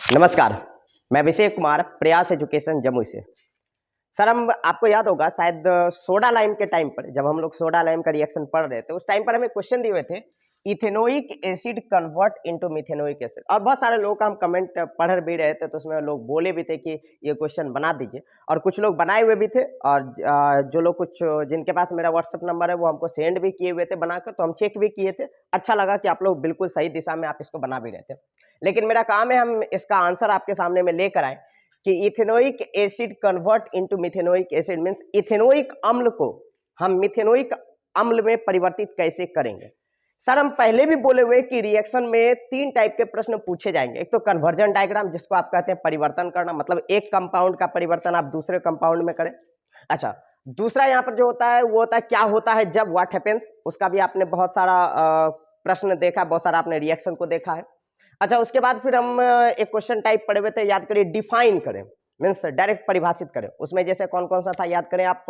नमस्कार, मैं अभिषेक कुमार प्रयास एजुकेशन जमुई से। सर हम आपको याद होगा शायद सोडा लाइम के टाइम पर जब हम लोग सोडा लाइम का रिएक्शन पढ़ रहे थे उस टाइम पर हमें क्वेश्चन दिए हुए थे ethanoic acid convert into methanoic acid और बहुत सारे लोग का हम कमेंट पढ़ भी रहे थे तो उसमें लोग बोले भी थे कि ये क्वेश्चन बना दीजिए और कुछ लोग बनाए हुए भी थे और जो लोग कुछ जिनके पास मेरा व्हाट्सअप नंबर है वो हमको सेंड भी किए हुए थे बनाकर, तो हम चेक भी किए थे। अच्छा लगा कि आप लोग बिल्कुल सही दिशा में आप इसको बना भी रहे थे, लेकिन मेरा काम है हम इसका आंसर आपके सामने में लेकर आए कि ethanoic acid convert into methanoic acid means ethanoic अम्ल को हम मिथेनोइक अम्ल में परिवर्तित कैसे करेंगे। सर हम पहले भी बोले हुए कि रिएक्शन में 3 टाइप के प्रश्न पूछे जाएंगे। एक तो कन्वर्जन डायग्राम जिसको आप कहते हैं परिवर्तन करना, मतलब एक कंपाउंड का परिवर्तन आप दूसरे कंपाउंड में करें। अच्छा, दूसरा यहाँ पर जो होता है वो होता है क्या होता है जब, व्हाट हैपेंस, उसका भी आपने बहुत सारा प्रश्न देखा, बहुत सारा आपने रिएक्शन को देखा है। अच्छा, उसके बाद फिर हम एक क्वेश्चन टाइप पढ़े हुए थे, याद करिए, डिफाइन करें मीन्स डायरेक्ट परिभाषित करें। उसमें जैसे कौन कौन सा था याद करें आप,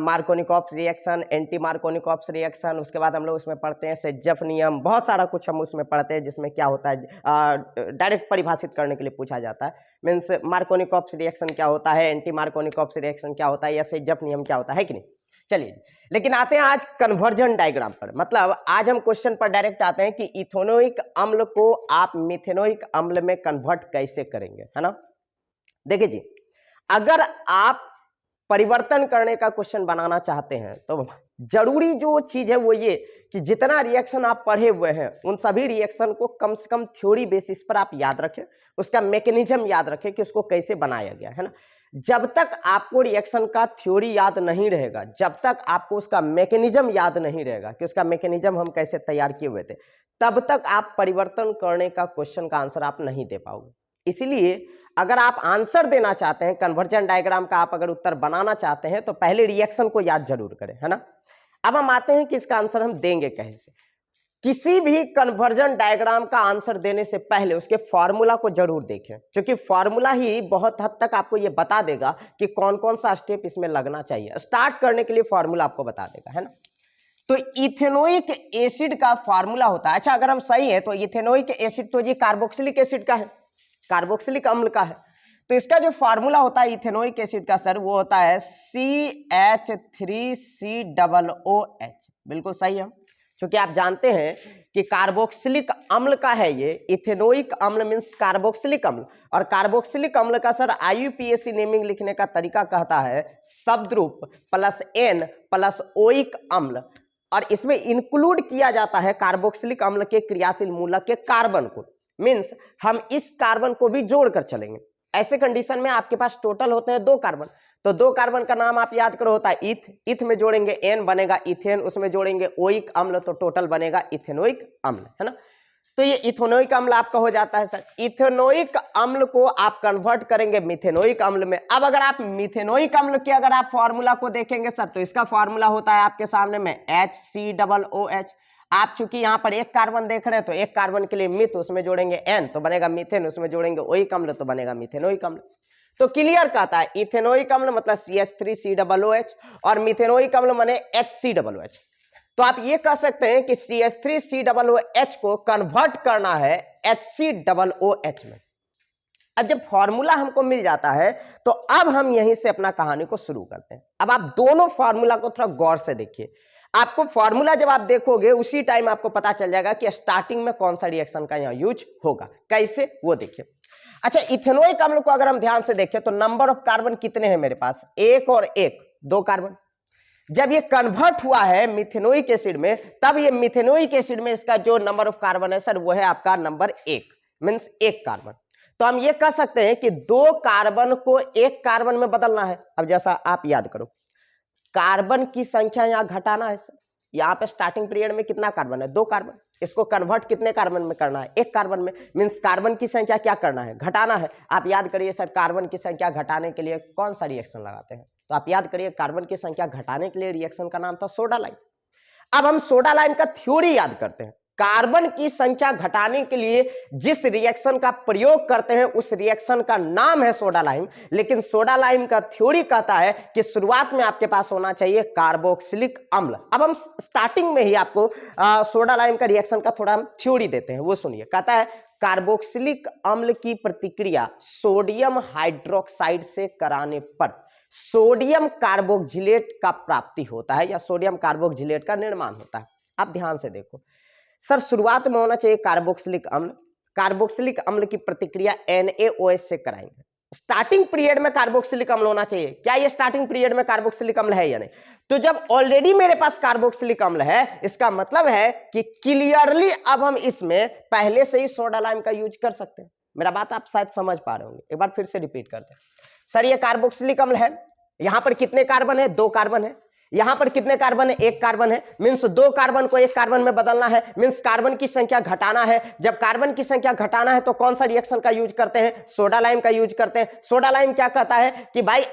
मार्कोनिकॉप्स रिएक्शन, एंटी मार्कोनिकॉप्स रिएक्शन, उसके बाद हम लोग उसमें पढ़ते हैं सेज्जफ नियम, बहुत सारा कुछ हम उसमें पढ़ते हैं जिसमें क्या होता है डायरेक्ट परिभाषित करने के लिए पूछा जाता है। मीन्स मार्कोनिकॉप्स रिएक्शन क्या होता है, एंटी मार्कोनिकॉप्स रिएक्शन क्या होता है, या सेज्जफ नियम क्या होता है कि नहीं। चलिए, लेकिन आते हैं आज कन्वर्जन डायग्राम पर। मतलब आज हम क्वेश्चन पर डायरेक्ट आते हैं कि इथेनोइक अम्ल को आप मिथेनोइक अम्ल में कन्वर्ट कैसे करेंगे, है ना। देखिए जी, अगर आप परिवर्तन करने का क्वेश्चन बनाना चाहते हैं तो जरूरी जो चीज है वो ये कि जितना रिएक्शन आप पढ़े हुए हैं उन सभी रिएक्शन को कम से कम थ्योरी बेसिस पर आप याद रखें, उसका मैकेनिज्म याद रखें कि उसको कैसे बनाया गया है ना। जब तक आपको रिएक्शन का थ्योरी याद नहीं रहेगा, जब तक आपको उसका मैकेनिज्म याद नहीं रहेगा कि उसका मैकेनिज्म हम कैसे तैयार किए हुए थे, तब तक आप परिवर्तन करने का क्वेश्चन का आंसर आप नहीं दे पाओगे। इसलिए अगर आप आंसर देना चाहते हैं, कन्वर्जन डायग्राम का आप अगर उत्तर बनाना चाहते हैं तो पहले रिएक्शन को याद जरूर करें, है ना। अब हम आते हैं कि इसका आंसर हम देंगे कैसे। किसी भी कन्वर्जन डायग्राम का आंसर देने से पहले उसके फॉर्मूला को जरूर देखें, क्योंकि फॉर्मूला ही बहुत हद तक आपको यह बता देगा कि कौन कौन सा स्टेप इसमें लगना चाहिए। स्टार्ट करने के लिए फॉर्मूला आपको बता देगा, है ना। तो इथेनोइक एसिड का फॉर्मूला होता है, अच्छा अगर हम सही है तो इथेनोइक एसिड तो ये कार्बोक्सिलिक एसिड का है, कार्बोक्सिलिक अम्ल का है। तो इसका जो फॉर्मूला होता है इथेनोइक एसिड का सर, वो होता है CH3COOH। बिल्कुल सही है, क्योंकि आप जानते हैं कि कार्बोक्सिलिक अम्ल का है ये। इथेनोइक अम्ल मींस कार्बोक्सिलिक अम्ल, और कार्बोक्सिलिक अम्ल का सर IUPAC नेमिंग लिखने का तरीका कहता है शब्द रूप प्लस N प्लस ओइक अम्ल, और इसमें इंक्लूड किया जाता है कार्बोक्सिलिक अम्ल के क्रियाशील मूलक के कार्बन को। मींस हम इस कार्बन को भी जोड़कर चलेंगे। ऐसे कंडीशन में आपके पास टोटल होते हैं 2 कार्बन, तो 2 कार्बन का नाम आप याद करो होता है इथ, इथ में जोड़ेंगे N बनेगा इथेन, उसमें जोड़ेंगे ओइक अम्ल तो टोटल बनेगा इथेनोइक अम्ल, है ना। तो ये इथेनोइक अम्ल आपका हो जाता है सर। इथेनोइक अम्ल को आप कन्वर्ट करेंगे मिथेनोइक अम्ल में। अब अगर आप मिथेनोइक अम्ल के अगर आप फॉर्मूला को देखेंगे सर, तो इसका फॉर्मूला होता है आपके सामने में HCOOH। आप चूंकि यहां पर एक कार्बन देख रहे हैं तो एक कार्बन के लिए मिथ, उसमें जोड़ेंगे N तो बनेगा मीथेन, उसमें जोड़ेंगे ओइक अम्ल तो बनेगा मिथेनोइक अम्ल। तो क्लियर कहता है इथेनोइक अम्ल मतलब CH3COOH और मिथेनोइक अम्ल माने HCOOH। तो आप ये कह सकते हैं कि CH3COOH को कन्वर्ट करना है HCOOH में। अब जब फॉर्मूला हमको मिल जाता है तो अब हम यहीं से अपना कहानी को शुरू करते हैं। अब आप दोनों फॉर्मूला को थोड़ा गौर से देखिए। आपको फॉर्मूला जब आप देखोगे उसी टाइम आपको पता चल जाएगा कि स्टार्टिंग में कौन सा रिएक्शन का यहां यूज होगा, कैसे वो देखिए। अच्छा, इथेनोइक अम्ल को अगर हम ध्यान से देखें तो नंबर ऑफ कार्बन कितने हैं मेरे पास, 1 और 1, 2 कार्बन। जब ये कन्वर्ट हुआ है मिथेनोइक एसिड में, तब ये मिथेनोइक एसिड में इसका जो नंबर ऑफ कार्बन है सर वो है आपका नंबर 1 मींस 1 कार्बन। तो हम ये कह सकते हैं कि 2 कार्बन को 1 कार्बन में बदलना है। अब जैसा आप याद करो, कार्बन की संख्या यहां घटाना है सर। यहां पे स्टार्टिंग पीरियड में कितना कार्बन है, 2 कार्बन। इसको कन्वर्ट कितने कार्बन में करना है, 1 कार्बन में। मींस कार्बन की संख्या क्या करना है, घटाना है। आप याद करिए सर, कार्बन की संख्या घटाने के लिए कौन सा रिएक्शन लगाते हैं, तो आप याद करिए कार्बन की संख्या घटाने के लिए रिएक्शन का नाम था सोडा लाइम। अब हम सोडा लाइम का थ्योरी याद करते हैं। कार्बन की संख्या घटाने के लिए जिस रिएक्शन का प्रयोग करते हैं उस रिएक्शन का नाम है सोडा लाइम। लेकिन सोडा लाइम का थ्योरी कहता है कि शुरुआत में आपके पास होना चाहिए कार्बोक्सिलिक अम्ल। अब हम स्टार्टिंग में ही आपको सोडा लाइम का रिएक्शन का थोड़ा थ्योरी देते हैं, वो सुनिए। कहता है कार्बोक्सिलिक अम्ल की प्रतिक्रिया सोडियम हाइड्रोक्साइड से कराने पर सोडियम कार्बोक्सिलेट का प्राप्ति होता है या सोडियम कार्बोक्सिलेट का निर्माण होता है। आप ध्यान से देखो सर, शुरुआत में होना चाहिए कार्बोक्सिलिक अम्ल। कार्बोक्सिलिक अम्ल की प्रतिक्रिया NaOH से कराएंगे। स्टार्टिंग पीरियड में कार्बोक्सिलिक अम्ल होना चाहिए। क्या ये स्टार्टिंग पीरियड में कार्बोक्सिलिक अम्ल है या नहीं? तो जब ऑलरेडी मेरे पास कार्बोक्सिलिक अम्ल है, इसका मतलब है कि क्लियरली अब हम इसमें पहले से ही सोडा लाइम का यूज कर सकते हैं। मेरा बात आप शायद समझ पा रहे होंगे, एक बार फिर से रिपीट करते हैं। सर ये कार्बोक्सिलिक अम्ल है, यहां पर कितने कार्बन है? 2 कार्बन है। यहां पर कितने कार्बन है? 1 कार्बन है। मींस 2 कार्बन को 1 कार्बन में बदलना है, मींस कार्बन की संख्या घटाना है। जब कार्बन की संख्या घटाना है तो कौन सा रिएक्शन का यूज करते हैं? सोडा लाइम का यूज करते हैं। सोडा लाइम क्या कहता है कि भाई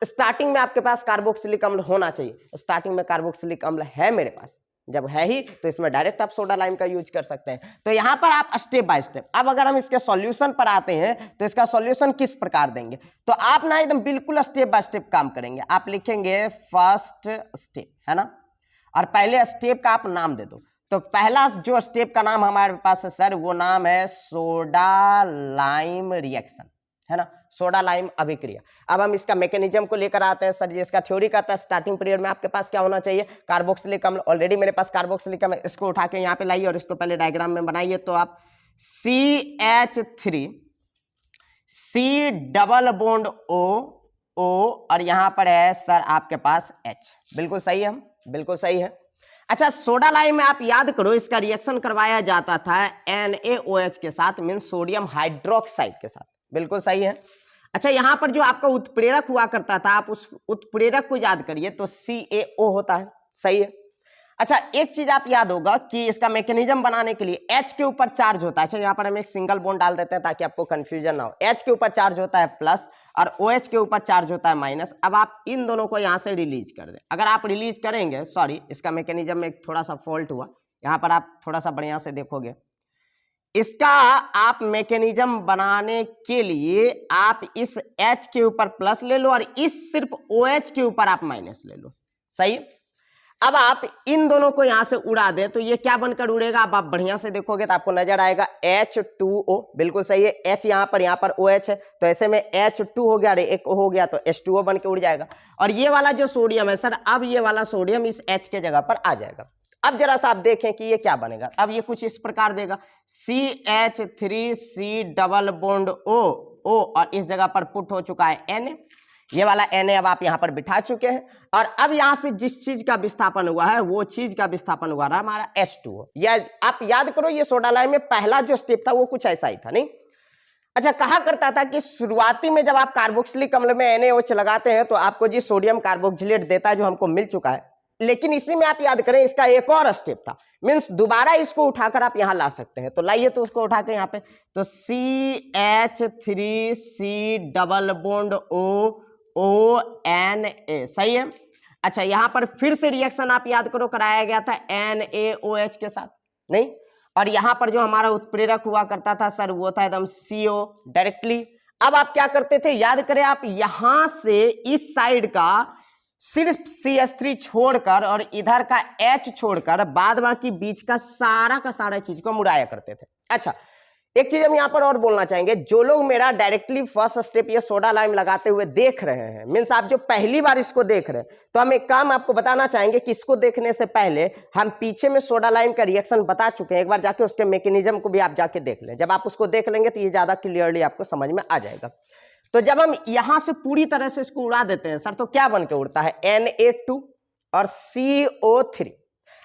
स्टार्टिंग में आपके पास कार्बोक्सिलिक अम्ल होना चाहिए। स्टार्टिंग में कार्बोक्सिलिक अम्ल है मेरे पास, जब है ही तो इसमें डायरेक्ट आप सोडा लाइम का यूज कर सकते हैं। तो यहां पर आप स्टेप बाय स्टेप, अब अगर हम इसके सॉल्यूशन पर आते हैं तो इसका सॉल्यूशन किस प्रकार देंगे, तो आप ना एकदम बिल्कुल स्टेप बाय स्टेप काम करेंगे। आप लिखेंगे फर्स्ट स्टेप, है ना, और पहले स्टेप का आप नाम दे दो। तो पहला जो स्टेप का नाम हमारे पास है सर, वो नाम है सोडा लाइम रिएक्शन, है ना, सोडा लाइम अभिक्रिया। अब हम इसका मैकेनिज्म को लेकर आते हैं सर जी। इसका थ्योरी कहता है स्टार्टिंग पीरियड में आपके पास क्या होना चाहिए? कार्बोक्सिलिक अम्ल। ऑलरेडी मेरे पास कार्बोक्सिलिक अम्ल, इसको उठा के यहाँ पे लाइए और इसको पहले डायग्राम में बनाइए। तो आप CH3 C double bond O और यहां पर है सर आपके पास H। बिल्कुल सही है, बिल्कुल सही है। अच्छा, सोडा लाइम में आप याद करो इसका रिएक्शन करवाया जाता था NaOH के साथ, मीन सोडियम हाइड्रोक्साइड के साथ। बिल्कुल सही है। अच्छा, यहां पर जो आपका उत्प्रेरक हुआ करता था, आप उस उत्प्रेरक को याद करिए तो CaO होता है। सही है। अच्छा, एक चीज आप याद होगा कि इसका मैकेनिज्म बनाने के लिए H के ऊपर चार्ज होता है। अच्छा, यहाँ पर हम एक सिंगल बॉन्ड डाल देते हैं ताकि आपको कंफ्यूजन ना हो। H के ऊपर चार्ज होता है प्लस और OH के ऊपर चार्ज होता है माइनस। अब आप इन दोनों को यहाँ से रिलीज कर दें। अगर आप रिलीज करेंगे, सॉरी इसका मैकेनिज्म में थोड़ा सा फॉल्ट हुआ, यहाँ पर आप थोड़ा सा बढ़िया से देखोगे। इसका आप मैकेनिज्म बनाने के लिए आप इस H के ऊपर प्लस ले लो और इस सिर्फ OH के ऊपर आप माइनस ले लो। सही। अब आप इन दोनों को यहां से उड़ा दें तो ये क्या बनकर उड़ेगा? अब आप बढ़िया से देखोगे तो आपको नजर आएगा H2O। बिल्कुल सही है। H यहां पर OH है तो ऐसे में H2 हो गया, अरे एक O हो गया तो H2O बन के उड़ जाएगा। और ये वाला जो सोडियम है सर, अब ये वाला सोडियम इस H के जगह पर आ जाएगा। अब जरा सा आप देखें कि ये क्या बनेगा। अब ये कुछ इस प्रकार देगा, CH3C डबल बॉन्ड O और इस जगह पर पुट हो चुका है Na। ये वाला Na अब आप यहां पर बिठा चुके हैं और अब यहां से जिस चीज का विस्थापन हुआ है वो चीज का विस्थापन हुआ रहा हमारा H2O। या आप याद करो ये सोडा लाइम में पहला जो स्टेप था वो कुछ ऐसा ही था, नहीं? अच्छा, कहा करता था कि शुरुआती में जब आप कार्बोक्सिलिक अम्ल में NaOH लगाते हैं तो आपको जी सोडियम कार्बोक्सिलेट देता है, जो हमको मिल चुका है। लेकिन इसी में आप याद करें इसका एक और स्टेप था, मीन्स दोबारा इसको उठाकर आप यहां ला सकते हैं। तो लाइए तो उसको उठा के यहां पे, तो CH3C डबल बॉन्ड ONA। सही है। अच्छा, यहां पर फिर से रिएक्शन आप याद करो कराया गया था NaOH के साथ, नहीं? और यहां पर जो हमारा उत्प्रेरक हुआ करता था सर वो था एकदम CO डायरेक्टली। अब आप क्या करते थे याद करें, आप यहां से इस साइड का सिर्फ CH3 छोड़कर और इधर का H छोड़कर बाद बाकी बीच का सारा चीज को मुड़ाया करते थे। अच्छा, एक चीज हम यहां पर और बोलना चाहेंगे, जो लोग मेरा डायरेक्टली फर्स्ट स्टेप ये सोडा लाइम लगाते हुए देख रहे हैं, मीन्स आप जो पहली बार इसको देख रहे हैं, तो हम एक काम आपको बताना चाहेंगे कि इसको देखने से पहले हम पीछे में सोडा लाइम का रिएक्शन बता चुके हैं। एक बार जाके उसके मैकेनिज्म को भी आप जाके देख लें। जब आप उसको देख लेंगे तो ये ज्यादा क्लियरली आपको समझ में आ जाएगा। तो जब हम यहां से पूरी तरह से इसको उड़ा देते हैं सर, तो क्या बन के उड़ता है? Na2 और CO3।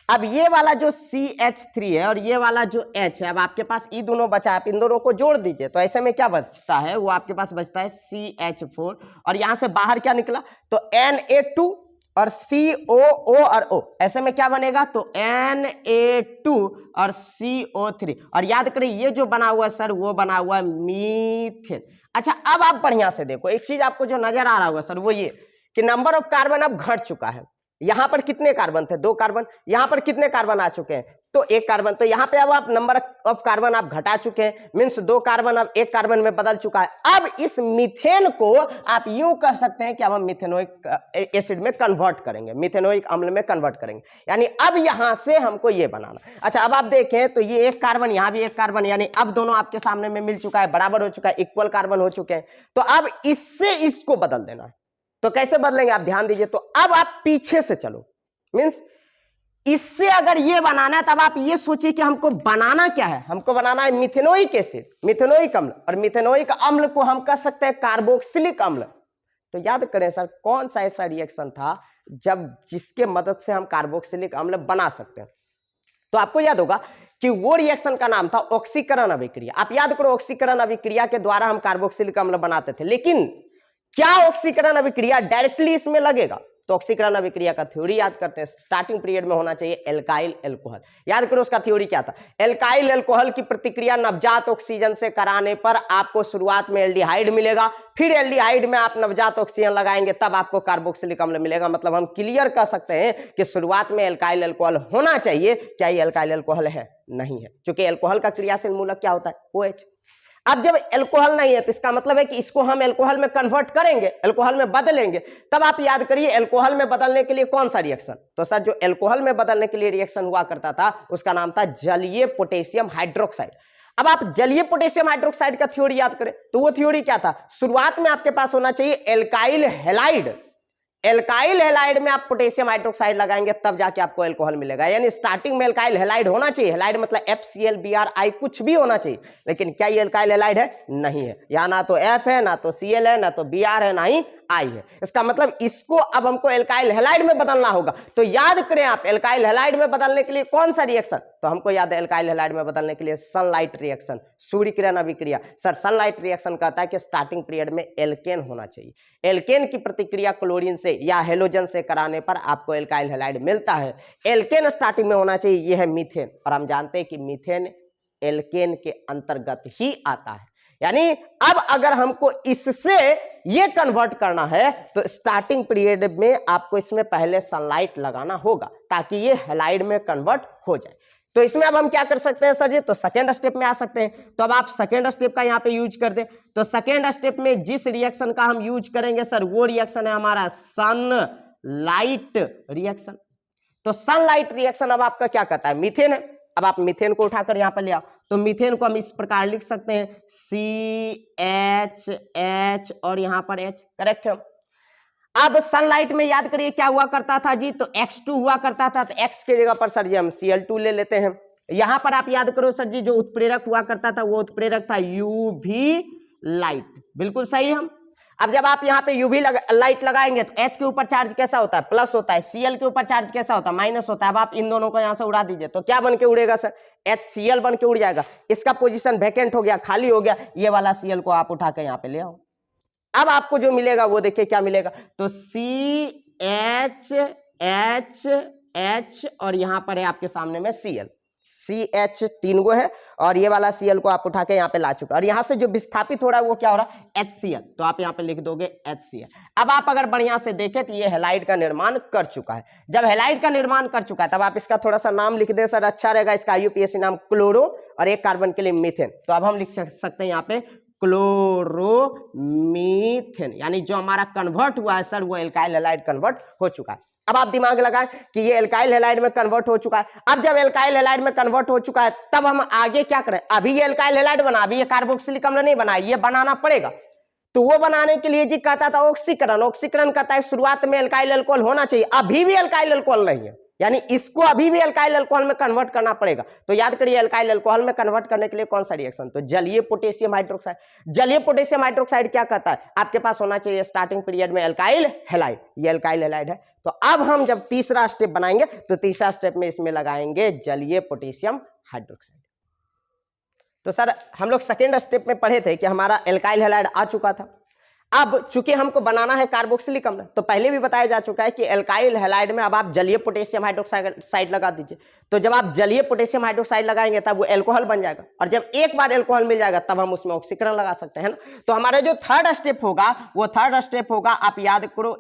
अब ये वाला जो CH3 है और ये वाला जो H है, अब आपके पास ये दोनों बचा, आप इन दोनों को जोड़ दीजिए तो ऐसे में क्या बचता है? वो आपके पास बचता है CH4 और यहां से बाहर क्या निकला? तो Na2 और COO और O। ऐसे में क्या बनेगा? तो Na2 और CO3। और याद करें ये जो बना हुआ है सर वो बना हुआ है मीथेन। अच्छा, अब आप बढ़िया से देखो, एक चीज आपको जो नजर आ रहा होगा सर वो ये कि नंबर ऑफ कार्बन अब घट चुका है। यहां पर कितने कार्बन थे? 2 कार्बन। यहां पर कितने कार्बन आ चुके हैं? तो एक कार्बन, तो यहाँ पे अब आप नंबर ऑफ कार्बन आप घटा चुके हैं, मीन्स 2 कार्बन अब 1 कार्बन में बदल चुका है। अब इस मीथेन को आप यूं कह सकते हैं कि अब हम मिथेनोइक एसिड में कन्वर्ट करेंगे, मिथेनोइक अम्ल में कन्वर्ट करेंगे, यानी अब यहां से हमको ये बनाना। अच्छा, अब आप देखें तो ये 1 कार्बन, यहां भी 1 कार्बन, यानी अब दोनों आपके सामने में मिल चुका है, बराबर हो चुका है, इक्वल कार्बन हो चुके हैं। तो अब इससे इसको बदल देना है। तो कैसे बदलेंगे आप ध्यान दीजिए। तो अब आप पीछे से चलो, मीन्स इससे अगर ये बनाना है तब आप ये सोचिए कि हमको बनाना क्या है, हमको बनाना है मिथेनोइक एसिड, मिथेनोइक अम्ल, और मिथेनोइक अम्ल को हम कह सकते हैं कार्बोक्सिलिक अम्ल। तो याद करें सर, कौन सा ऐसा रिएक्शन था जब जिसके मदद से हम कार्बोक्सिलिक अम्ल बना सकते हैं। तो आपको याद होगा कि वो रिएक्शन का नाम था ऑक्सीकरण अभिक्रिया। आप याद करो, ऑक्सीकरण अभिक्रिया के द्वारा हम कार्बोक्सिलिक अम्ल बनाते थे। लेकिन क्या ऑक्सीकरण अभिक्रिया डायरेक्टली इसमें लगेगा? तो ऑक्सीकरण अभिक्रिया का थ्योरी याद करते हैं, स्टार्टिंग पीरियड में होना चाहिए एल्काइल एल्कोहल। याद करो उसका थ्योरी क्या था। एल्काइल एल्कोहल की प्रतिक्रिया नवजात ऑक्सीजन से कराने पर आपको शुरुआत में एल्डिहाइड मिलेगा, फिर एल्डिहाइड में आप नवजात ऑक्सीजन लगाएंगे तब आपको कार्बोक्सिलिक अम्ल मिलेगा। मतलब हम क्लियर कर सकते हैं कि शुरुआत में एल्काइल एल्कोहल होना चाहिए। क्या ये एल्काइल एल्कोहल है? नहीं है, क्योंकि एल्कोहल का क्रियाशील मूलक क्या होता है? OH। अब जब एल्कोहल नहीं है तो इसका मतलब है कि इसको हम एल्कोहल में कन्वर्ट करेंगे, एल्कोहल में बदलेंगे। तब आप याद करिए एल्कोहल में बदलने के लिए कौन सा रिएक्शन? तो सर जो एल्कोहल में बदलने के लिए रिएक्शन हुआ करता था उसका नाम था जलीय पोटेशियम हाइड्रोक्साइड। अब आप जलीय पोटेशियम हाइड्रोक्साइड का थ्योरी याद करें तो वो थ्योरी क्या था? शुरुआत में आपके पास होना चाहिए एल्काइल हैलाइड, एल्काइल हैलाइड में आप पोटेशियम हाइड्रोक्साइड लगाएंगे तब जाके आपको एल्कोहल मिलेगा। यानी स्टार्टिंग में एल्काइल हैलाइड होना चाहिए, हैलाइड मतलब FCl Br कुछ भी होना चाहिए। लेकिन क्या ये एल्काइल हैलाइड है? नहीं है। यहाँ ना तो F है, ना तो Cl है, ना तो Br है, ना ही I है। इसका मतलब इसको अब हमको एल्काइल हैलाइड में बदलना होगा। तो याद करें आप, एल्काइल हैलाइड में बदलने के लिए कौन सा रिएक्शन? तो हमको याद है एल्काइल हैलाइड में बदलने के लिए सनलाइट रिएक्शन, सूर्य किरण अभिक्रिया। सर सनलाइट रिएक्शन कहता है कि स्टार्टिंग पीरियड में एल्केन होना चाहिए। एल्केन की प्रतिक्रिया क्लोरीन से या हेलोजन से कराने पर आपको एल्काइल हैलाइड मिलता है। एल्केन स्टार्टिंग में होना चाहिए, यह है मीथेन। और हम जानते हैं कि मीथेन एल्केन के अंतर्गत ही आता है। यानी अब अगर हमको इससे ये कन्वर्ट करना है तो स्टार्टिंग पीरियड में आपको इसमें पहले सनलाइट लगाना होगा ताकि ये हैलाइड में कन्वर्ट हो जाए। तो इसमें अब हम क्या कर सकते हैं सर जी? तो सेकेंड स्टेप में आ सकते हैं। तो अब आप सेकेंड स्टेप का यहाँ पे यूज कर दें। तो सेकेंड स्टेप में जिस रिएक्शन का हम यूज करेंगे सर वो रिएक्शन है हमारा सनलाइट रिएक्शन। तो सनलाइट रिएक्शन अब आपका क्या कहता है? मीथेन है। अब आप मीथेन को उठाकर यहाँ पर ले आओ। तो मीथेन को हम इस प्रकार लिख सकते हैं CH और यहाँ पर H, करेक्ट है। अब सनलाइट में याद करिए क्या हुआ करता था जी? तो X2 हुआ करता था। तो X के जगह पर सर जी हम Cl2 ले लेते हैं। यहां पर आप याद करो सर जी जो उत्प्रेरक हुआ करता था वो उत्प्रेरक था UV लाइट। बिल्कुल सही हम। अब जब आप यहाँ पे UV लाइट लगाएंगे तो H के ऊपर चार्ज कैसा होता है? प्लस होता है। Cl के ऊपर चार्ज कैसा होता है? माइनस होता है। अब आप इन दोनों को यहाँ से उड़ा दीजिए तो क्या बन के उड़ेगा सर? HCl बन के उड़ जाएगा। इसका पोजीशन वैकेंट हो गया, खाली हो गया। ये वाला Cl को आप उठा के यहाँ पे ले आओ। अब आपको जो मिलेगा वो देखिए क्या मिलेगा। तो CH और यहाँ पर है आपके सामने में Cl, CH 3 गो है और ये वाला Cl को आप उठा के यहाँ पे ला चुका। और यहाँ से जो विस्थापित हो रहा है वो क्या हो रहा है? HCl। तो आप यहाँ पे लिख दोगे HCl। अब आप अगर बढ़िया से देखें तो ये हैलाइड का निर्माण कर चुका है। जब हैलाइड का निर्माण कर चुका है तब आप इसका थोड़ा सा नाम लिख दे सर, अच्छा रहेगा। इसका IUPAC नाम क्लोरो और 1 कार्बन के लिए मीथेन। तो अब हम लिख सकते हैं यहाँ पे क्लोरोमीथेन, यानी जो हमारा कन्वर्ट हुआ है सर वो एल्काइल हैलाइड कन्वर्ट हो चुका है। अब आप दिमाग लगाएं कि ये एल्काइल हैलाइड में कन्वर्ट हो चुका है। अब जब एल्काइल हैलाइड में कन्वर्ट हो चुका है तब हम आगे क्या करें? अभी ये एल्काइल हैलाइड बना, अभी ये कार्बोक्सिलिक अम्ल नहीं बना, ये बनाना पड़ेगा। तो वो बनाने के लिए जी कहता था ऑक्सीकरण। ऑक्सीकरण कहता है शुरुआत में एल्काइल अल्कोहल होना चाहिए। अभी भी एल्काइल अल्कोहल नहीं है, यानी इसको अभी भी एल्काइल अल्कोहल में कन्वर्ट करना पड़ेगा। तो याद करिए एल्काइल अल्कोहल में कन्वर्ट करने के लिए कौन सा रिएक्शन? तो जलीय पोटेशियम हाइड्रोक्साइड। जलीय पोटेशियम हाइड्रोक्साइड क्या कहता है? आपके पास होना चाहिए स्टार्टिंग पीरियड में एल्काइल हैलाइड। ये एल्काइल हैलाइड है। तो अब हम जब तीसरा स्टेप बनाएंगे तो तीसरा स्टेप में इसमें लगाएंगे जलीय पोटेशियम हाइड्रोक्साइड। तो सर हम लोग सेकेंड स्टेप में पढ़े थे कि हमारा एल्काइल हैलाइड आ चुका था। अब चूंकि हमको बनाना है कार्बोक्सिलिक अम्ल, तो पहले भी बताया जा चुका है कि एल्काइल हैलाइड में अब आप जलीय पोटेशियम हाइड्रोक्साइड लगा दीजिए। तो जब आप जलीय पोटेशियम हाइड्रोक्साइड लगाएंगे तब वो एल्कोहल बन जाएगा। और जब एक बार एल्कोहल मिल जाएगा तब हम उसमें ऑक्सीकरण लगा सकते हैं ना। तो हमारा जो थर्ड स्टेप होगा वो थर्ड स्टेप होगा, आप याद करो,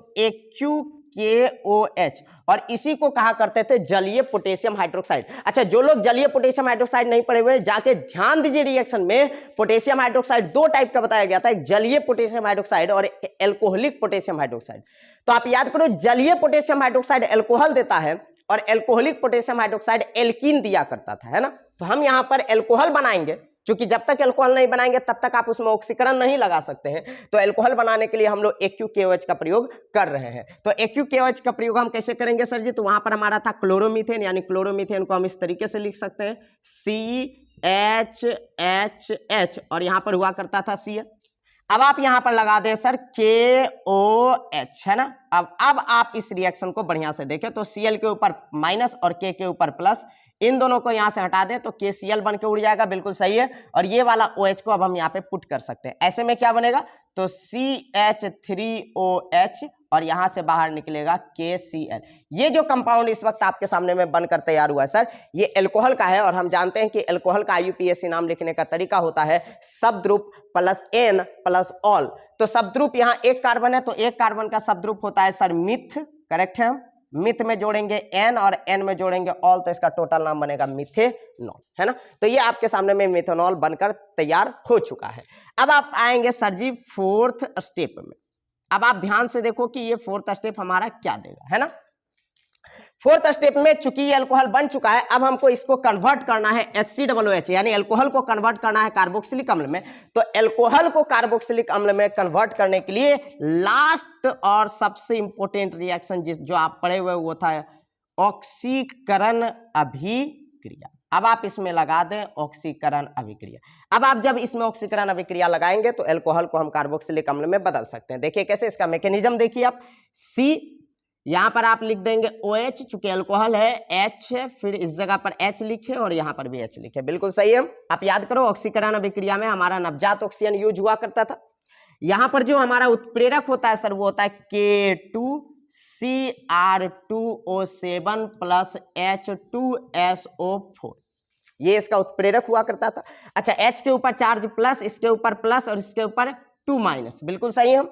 KOH, और इसी को कहा करते थे जलीय पोटेशियम हाइड्रोक्साइड। अच्छा, जो लोग जलीय पोटेशियम हाइड्रोक्साइड नहीं पढ़े हुए जाके ध्यान दीजिए, रिएक्शन में पोटेशियम हाइड्रोक्साइड दो टाइप का बताया गया था, एक जलीय पोटेशियम हाइड्रोक्साइड और एक एल्कोहलिक पोटेशियम हाइड्रोक्साइड। तो आप याद करो, जलीय पोटेशियम हाइड्रोक्साइड एल्कोहल देता है और एल्कोहलिक पोटेशियम हाइड्रोक्साइड एल्कीन दिया करता था, है ना। तो हम यहां पर एल्कोहल बनाएंगे, क्योंकि जब तक एल्कोहल नहीं बनाएंगे तब तक आप उसमें ऑक्सीकरण नहीं लगा सकते हैं। तो एल्कोहल बनाने के लिए हम लोग AQKOH का प्रयोग कर रहे हैं। तो AQKOH का प्रयोग हम कैसे करेंगे सर जी? तो वहां पर हमारा था क्लोरोमीथेन, यानी क्लोरोमीथेन को हम इस तरीके से लिख सकते हैं CHHH, और यहां पर हुआ करता था Cl। अब आप यहां पर लगा दें सर KOH, है ना। अब आप इस रिएक्शन को बढ़िया से देखें तो Cl के ऊपर माइनस और K के ऊपर प्लस, इन दोनों को यहां से हटा दें तो KCl बन के उड़ जाएगा, बिल्कुल सही है। और ये वाला OH को अब हम यहाँ पे पुट कर सकते हैं। ऐसे में क्या बनेगा? तो CH3OH और यहां से बाहर निकलेगा KCl। ये जो कंपाउंड इस वक्त आपके सामने में बनकर तैयार हुआ है सर, ये एल्कोहल का है। और हम जानते हैं कि एल्कोहल का IUPAC नाम लिखने का तरीका होता है शब्दरूप प्लस N प्लस ऑल। तो शब्दरूप यहाँ एक कार्बन है, तो एक कार्बन का शब्दरूप होता है सर मिथ, करेक्ट है। हम मिथ में जोड़ेंगे N और N में जोड़ेंगे ऑल, तो इसका टोटल नाम बनेगा मिथेनॉल, है ना। तो ये आपके सामने में मिथेनॉल बनकर तैयार हो चुका है। अब आप आएंगे सर जी फोर्थ स्टेप में। अब आप ध्यान से देखो कि ये फोर्थ स्टेप हमारा क्या देगा, है ना। फोर्थ स्टेप में चूंकि ये अल्कोहल बन चुका है, अब हमको इसको कन्वर्ट करना है HCOOH, यानी अल्कोहल को कन्वर्ट करना है कार्बोक्सिलिक अम्ल में। तो अल्कोहल को कार्बोक्सिलिक अम्ल में कन्वर्ट करने के लिए लास्ट और सबसे इंपॉर्टेंट रिएक्शन जो आप पढ़े हुए वो था ऑक्सीकरण अभिक्रिया। अब आप इसमें लगा दें ऑक्सीकरण अभिक्रिया। अब आप जब इसमें ऑक्सीकरण अभिक्रिया लगाएंगे तो अल्कोहल को हम कार्बोक्सिलिक अम्ल में बदल सकते हैं। देखिए कैसे, इसका मैकेनिज्म देखिए आप। C यहां पर आप लिख देंगे OH, चूंकि अल्कोहल है H, फिर इस जगह पर H लिखे और यहां पर भी H लिखे, बिल्कुल सही है। आप याद करो ऑक्सीकरण अभिक्रिया में हमारा नवजात ऑक्सीजन यूज हुआ करता था। यहां पर जो हमारा उत्प्रेरक होता है सर वो होता है K2Cr2O7 प्लस H2SO4, ये इसका उत्प्रेरक हुआ करता था। अच्छा, H के ऊपर चार्ज प्लस, इसके ऊपर प्लस और इसके ऊपर 2 माइनस, बिल्कुल सही है।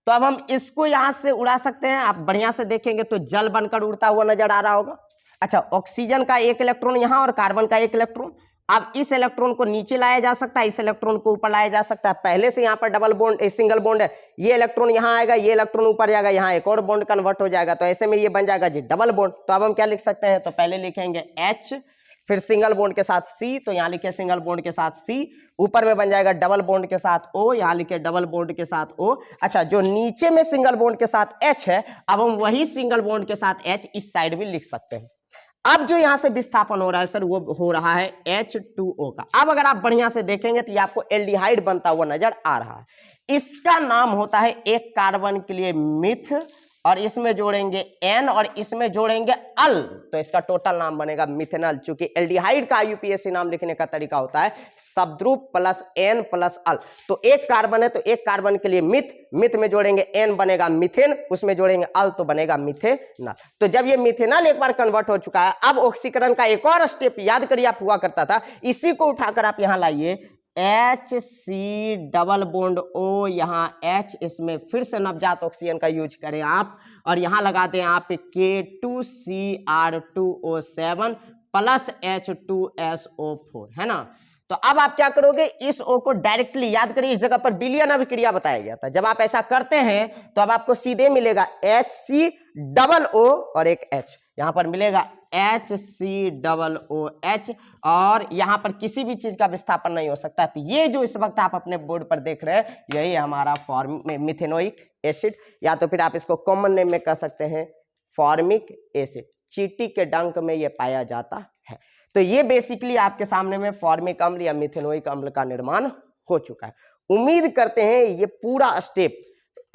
तो अब हम इसको यहां से उड़ा सकते हैं। आप बढ़िया से देखेंगे तो जल बनकर उड़ता हुआ नजर आ रहा होगा। अच्छा, ऑक्सीजन का एक इलेक्ट्रॉन यहां और कार्बन का एक इलेक्ट्रॉन। अब इस इलेक्ट्रॉन को नीचे लाया जा सकता है, इस इलेक्ट्रॉन को ऊपर लाया जा सकता है। पहले से यहाँ पर डबल बॉन्ड, सिंगल बॉन्ड है, ये इलेक्ट्रॉन यहाँ आएगा, ये इलेक्ट्रॉन ऊपर जाएगा, यहाँ एक और बॉन्ड कन्वर्ट हो जाएगा, तो ऐसे में ये बन जाएगा जी डबल बॉन्ड। तो अब हम क्या लिख सकते हैं? तो पहले लिखेंगे H, फिर सिंगल बॉन्ड के साथ C, तो यहाँ लिखे सिंगल बॉन्ड के साथ C, ऊपर में बन जाएगा डबल बॉन्ड के साथ O, यहाँ लिखे डबल बॉन्ड के साथ O। अच्छा, जो नीचे में सिंगल बॉन्ड के साथ H है, अब हम वही सिंगल बॉन्ड के साथ H इस साइड भी लिख सकते हैं। अब जो यहां से विस्थापन हो रहा है सर वो हो रहा है H2O का। अब अगर आप बढ़िया से देखेंगे तो ये आपको एल्डिहाइड बनता हुआ नजर आ रहा है। इसका नाम होता है एक कार्बन के लिए मिथ, और इसमें जोड़ेंगे N और इसमें जोड़ेंगे अल, तो इसका टोटल नाम बनेगा मिथेनॉल। चूंकि एल्डिहाइड का IUPAC नाम लिखने का तरीका होता है शब्दरूप प्लस N प्लस अल। तो एक कार्बन है तो एक कार्बन के लिए मिथ, मिथ में जोड़ेंगे N बनेगा मिथेन, उसमें जोड़ेंगे अल तो बनेगा मिथेनॉल। तो जब ये मिथेनॉल एक बार कन्वर्ट हो चुका है, अब ऑक्सीकरण का एक और स्टेप याद करिए आप हुआ करता था, इसी को उठाकर आप यहां लाइए HC डबल बॉन्ड O, यहाँ H, इसमें फिर से नवजात ऑक्सीजन का यूज करें आप, और यहाँ लगा दें आप K2Cr2O7 प्लस H2SO4, है ना। तो अब आप क्या करोगे, इस O को डायरेक्टली याद करिए, इस जगह पर विलयन अभिक्रिया बताया गया था। जब आप ऐसा करते हैं तो अब आपको सीधे मिलेगा HC डबल O और एक H, यहां पर मिलेगा HCOOH, और यहां पर किसी भी चीज का विस्थापन नहीं हो सकता। तो ये जो इस वक्त आप अपने बोर्ड पर देख रहे हैं, यही हमारा मिथेनोइक एसिड, या तो फिर आप इसको कॉमन नेम में कह सकते हैं फॉर्मिक एसिड। चींटी के डंक में ये पाया जाता है। तो ये बेसिकली आपके सामने में फॉर्मिक अम्ल या मिथेनोइक अम्ल का निर्माण हो चुका है। उम्मीद करते हैं ये पूरा स्टेप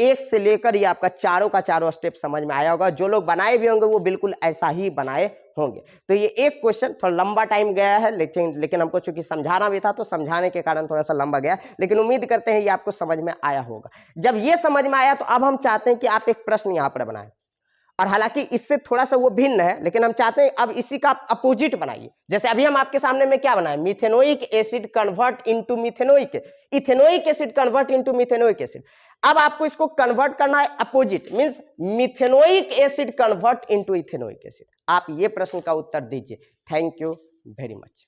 एक से लेकर ये आपका चारों का चारों स्टेप समझ में आया होगा। जो लोग बनाए भी होंगे वो बिल्कुल ऐसा ही बनाए होंगे। तो ये एक क्वेश्चन थोड़ा लंबा टाइम गया है, लेकिन हमको चूंकि समझाना भी था तो समझाने के कारण थोड़ा सा लंबा गया, लेकिन उम्मीद करते हैं ये आपको समझ में आया होगा। जब ये समझ में आया तो अब हम चाहते हैं कि आप एक प्रश्न यहाँ पर बनाएं, और हालांकि इससे थोड़ा सा वो भिन्न है, लेकिन हम चाहते हैं अब इसी का अपोजिट बनाइए। जैसे अभी हम आपके सामने में क्या बनाए, methanoic acid convert into methanoic, ethanoic acid convert into methanoic acid. अब आपको इसको कन्वर्ट करना है opposite, means methanoic acid convert into ethanoic acid. आप ये प्रश्न का उत्तर दीजिए। Thank you very much.